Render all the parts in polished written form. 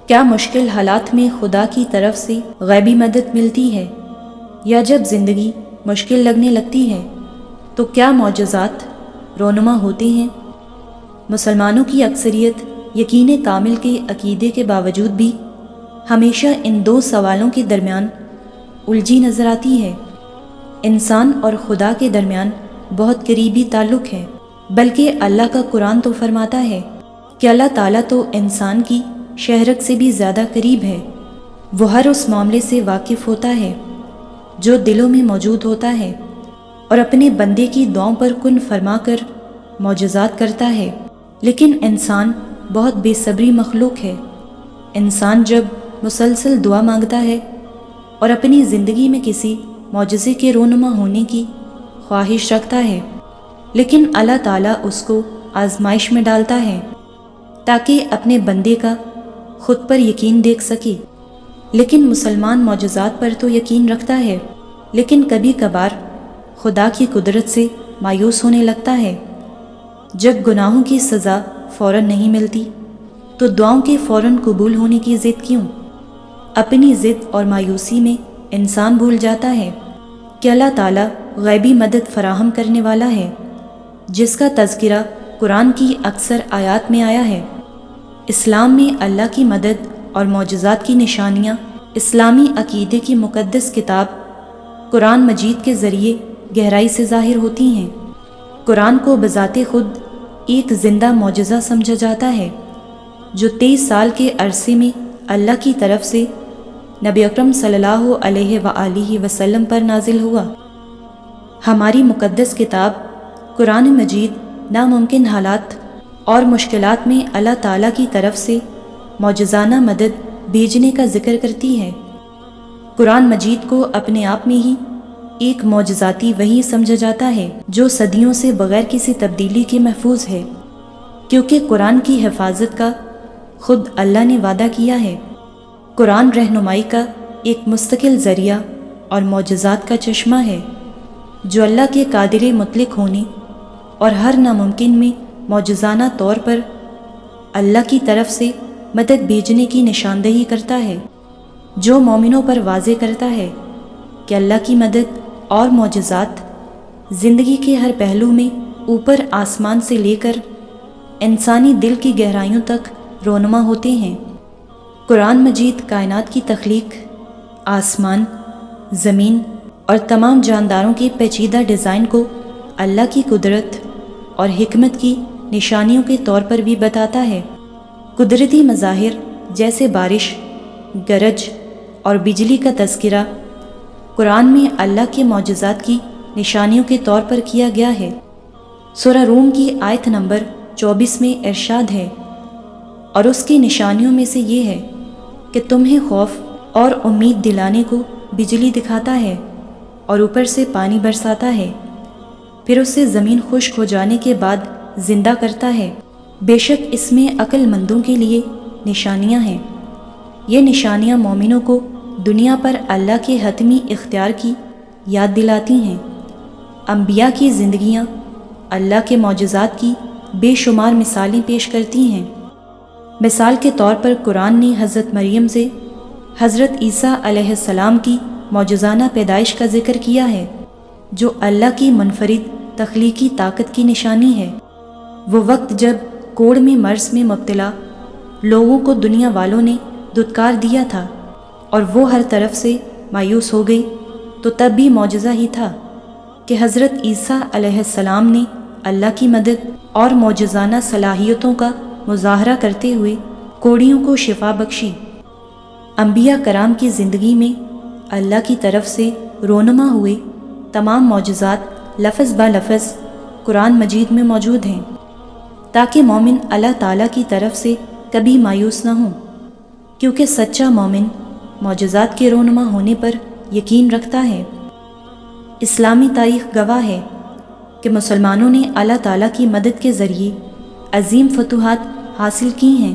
کیا مشکل حالات میں خدا کی طرف سے غیبی مدد ملتی ہے، یا جب زندگی مشکل لگنے لگتی ہے تو کیا معجزات رونما ہوتے ہیں؟ مسلمانوں کی اکثریت یقین کامل کے عقیدے کے باوجود بھی ہمیشہ ان دو سوالوں کے درمیان الجھی نظر آتی ہے۔ انسان اور خدا کے درمیان بہت قریبی تعلق ہے، بلکہ اللہ کا قرآن تو فرماتا ہے کہ اللہ تعالیٰ تو انسان کی شہرت سے بھی زیادہ قریب ہے۔ وہ ہر اس معاملے سے واقف ہوتا ہے جو دلوں میں موجود ہوتا ہے، اور اپنے بندے کی دعاؤں پر کن فرما کر معجزات کرتا ہے۔ لیکن انسان بہت بے صبری مخلوق ہے۔ انسان جب مسلسل دعا مانگتا ہے اور اپنی زندگی میں کسی معجزے کے رونما ہونے کی خواہش رکھتا ہے، لیکن اللہ تعالیٰ اس کو آزمائش میں ڈالتا ہے تاکہ اپنے بندے کا خود پر یقین دیکھ سکے۔ لیکن مسلمان معجزات پر تو یقین رکھتا ہے، لیکن کبھی کبھار خدا کی قدرت سے مایوس ہونے لگتا ہے۔ جب گناہوں کی سزا فوراً نہیں ملتی تو دعاؤں کے فوراً قبول ہونے کی ضد کیوں؟ اپنی ضد اور مایوسی میں انسان بھول جاتا ہے کہ اللہ تعالیٰ غیبی مدد فراہم کرنے والا ہے، جس کا تذکرہ قرآن کی اکثر آیات میں آیا ہے۔ اسلام میں اللہ کی مدد اور معجزات کی نشانیاں اسلامی عقیدے کی مقدس کتاب قرآن مجید کے ذریعے گہرائی سے ظاہر ہوتی ہیں۔ قرآن کو بذات خود ایک زندہ معجزہ سمجھا جاتا ہے جو 23 سال کے عرصے میں اللہ کی طرف سے نبی اکرم صلی اللہ علیہ وآلہ وسلم پر نازل ہوا۔ ہماری مقدس کتاب قرآن مجید ناممکن حالات اور مشکلات میں اللہ تعالیٰ کی طرف سے معجزانہ مدد بھیجنے کا ذکر کرتی ہے۔ قرآن مجید کو اپنے آپ میں ہی ایک معجزاتی وحی سمجھا جاتا ہے جو صدیوں سے بغیر کسی تبدیلی کے محفوظ ہے، کیونکہ قرآن کی حفاظت کا خود اللہ نے وعدہ کیا ہے۔ قرآن رہنمائی کا ایک مستقل ذریعہ اور معجزات کا چشمہ ہے جو اللہ کے قادر مطلق ہونے اور ہر ناممکن میں معجزانہ طور پر اللہ کی طرف سے مدد بھیجنے کی نشاندہی کرتا ہے، جو مومنوں پر واضح کرتا ہے کہ اللہ کی مدد اور معجزات زندگی کے ہر پہلو میں اوپر آسمان سے لے کر انسانی دل کی گہرائیوں تک رونما ہوتے ہیں۔ قرآن مجید کائنات کی تخلیق، آسمان، زمین اور تمام جانداروں کے پیچیدہ ڈیزائن کو اللہ کی قدرت اور حکمت کی نشانیوں کے طور پر بھی بتاتا ہے۔ قدرتی مظاہر جیسے بارش، گرج اور بجلی کا تذکرہ قرآن میں اللہ کے معجزات کی نشانیوں کے طور پر کیا گیا ہے۔ سورہ روم کی آیت نمبر 24 میں ارشاد ہے، اور اس کی نشانیوں میں سے یہ ہے کہ تمہیں خوف اور امید دلانے کو بجلی دکھاتا ہے اور اوپر سے پانی برساتا ہے، پھر اس سے زمین خشک ہو جانے کے بعد زندہ کرتا ہے۔ بے شک اس میں عقل مندوں کے لیے نشانیاں ہیں۔ یہ نشانیاں مومنوں کو دنیا پر اللہ کے حتمی اختیار کی یاد دلاتی ہیں۔ انبیاء کی زندگیاں اللہ کے معجزات کی بے شمار مثالیں پیش کرتی ہیں۔ مثال کے طور پر قرآن نے حضرت مریم سے حضرت عیسیٰ علیہ السلام کی معجزانہ پیدائش کا ذکر کیا ہے، جو اللہ کی منفرد تخلیقی طاقت کی نشانی ہے۔ وہ وقت جب کوڑھ میں مرض میں مبتلا لوگوں کو دنیا والوں نے دھتکار دیا تھا اور وہ ہر طرف سے مایوس ہو گئی، تو تب بھی معجزہ ہی تھا کہ حضرت عیسیٰ علیہ السلام نے اللہ کی مدد اور معجزانہ صلاحیتوں کا مظاہرہ کرتے ہوئے کوڑھیوں کو شفا بخشی۔ انبیاء کرام کی زندگی میں اللہ کی طرف سے رونما ہوئے تمام معجزات لفظ با لفظ قرآن مجید میں موجود ہیں، تاکہ مومن اللہ تعالیٰ کی طرف سے کبھی مایوس نہ ہوں، کیونکہ سچا مومن معجزات کے رونما ہونے پر یقین رکھتا ہے۔ اسلامی تاریخ گواہ ہے کہ مسلمانوں نے اللہ تعالیٰ کی مدد کے ذریعے عظیم فتوحات حاصل کی ہیں۔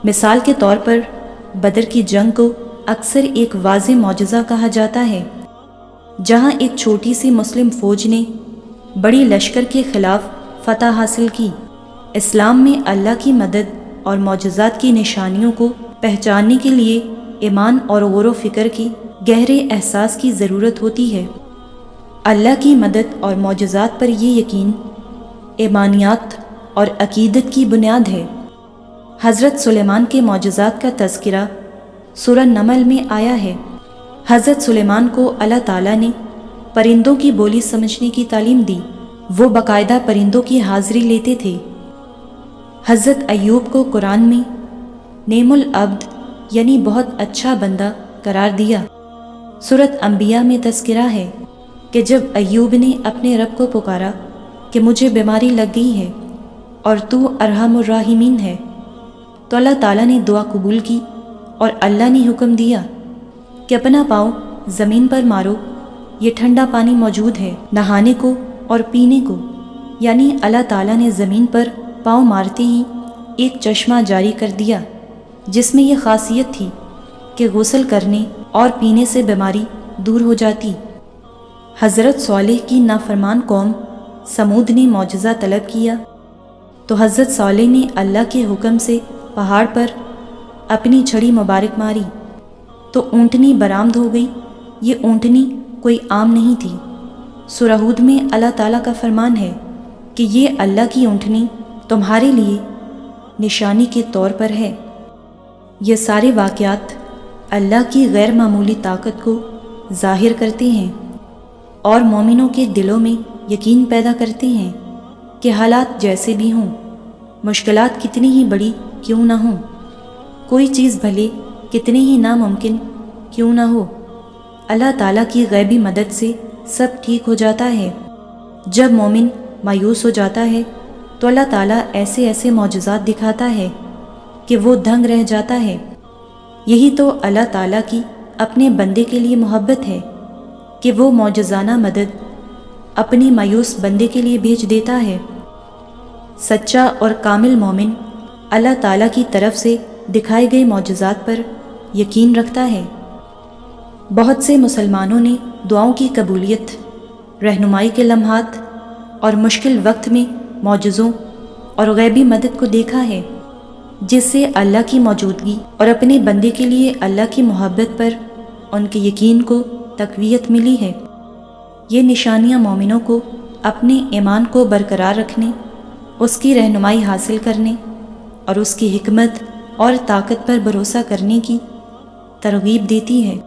مثال کے طور پر بدر کی جنگ کو اکثر ایک واضح معجزہ کہا جاتا ہے، جہاں ایک چھوٹی سی مسلم فوج نے بڑی لشکر کے خلاف فتح حاصل کی۔ اسلام میں اللہ کی مدد اور معجزات کی نشانیوں کو پہچاننے کے لیے ایمان اور غور و فکر کی گہرے احساس کی ضرورت ہوتی ہے۔ اللہ کی مدد اور معجزات پر یہ یقین ایمانیات اور عقیدت کی بنیاد ہے۔ حضرت سلیمان کے معجزات کا تذکرہ سورہ نمل میں آیا ہے۔ حضرت سلیمان کو اللہ تعالیٰ نے پرندوں کی بولی سمجھنے کی تعلیم دی۔ وہ باقاعدہ پرندوں کی حاضری لیتے تھے۔ حضرت ایوب کو قرآن میں نعم العبد یعنی بہت اچھا بندہ قرار دیا۔ سورۃ انبیاء میں تذکرہ ہے کہ جب ایوب نے اپنے رب کو پکارا کہ مجھے بیماری لگ گئی ہے اور تو ارحم الراحمین ہے، تو اللہ تعالیٰ نے دعا قبول کی اور اللہ نے حکم دیا کہ اپنا پاؤں زمین پر مارو، یہ ٹھنڈا پانی موجود ہے نہانے کو اور پینے کو۔ یعنی اللہ تعالیٰ نے زمین پر پاؤں مارتے ہی ایک چشمہ جاری کر دیا جس میں یہ خاصیت تھی کہ غسل کرنے اور پینے سے بیماری دور ہو جاتی۔ حضرت صالح کی نافرمان قوم سمود نے معجزہ طلب کیا تو حضرت صالح نے اللہ کے حکم سے پہاڑ پر اپنی چھڑی مبارک ماری تو اونٹنی برآمد ہو گئی۔ یہ اونٹنی کوئی عام نہیں تھی۔ سورہ ہود میں اللہ تعالیٰ کا فرمان ہے کہ یہ اللہ کی اونٹنی تمہارے لیے نشانی کے طور پر ہے۔ یہ سارے واقعات اللہ کی غیر معمولی طاقت کو ظاہر کرتے ہیں اور مومنوں کے دلوں میں یقین پیدا کرتے ہیں کہ حالات جیسے بھی ہوں، مشکلات کتنی ہی بڑی کیوں نہ ہوں، کوئی چیز بھلے کتنے ہی ناممکن کیوں نہ ہو، اللہ تعالیٰ کی غیبی مدد سے سب ٹھیک ہو جاتا ہے۔ جب مومن مایوس ہو جاتا ہے تو اللہ تعالیٰ ایسے ایسے معجزات دکھاتا ہے کہ وہ دھنگ رہ جاتا ہے۔ یہی تو اللہ تعالیٰ کی اپنے بندے کے لیے محبت ہے کہ وہ معجزانہ مدد اپنے مایوس بندے کے لیے بھیج دیتا ہے۔ سچا اور کامل مومن اللہ تعالیٰ کی طرف سے دکھائے گئے معجزات پر یقین رکھتا ہے۔ بہت سے مسلمانوں نے دعاؤں کی قبولیت، رہنمائی کے لمحات اور مشکل وقت میں معجزوں اور غیبی مدد کو دیکھا ہے، جس سے اللہ کی موجودگی اور اپنے بندے کے لیے اللہ کی محبت پر ان کے یقین کو تقویت ملی ہے۔ یہ نشانیاں مومنوں کو اپنے ایمان کو برقرار رکھنے، اس کی رہنمائی حاصل کرنے اور اس کی حکمت اور طاقت پر بھروسہ کرنے کی ترغیب دیتی ہے۔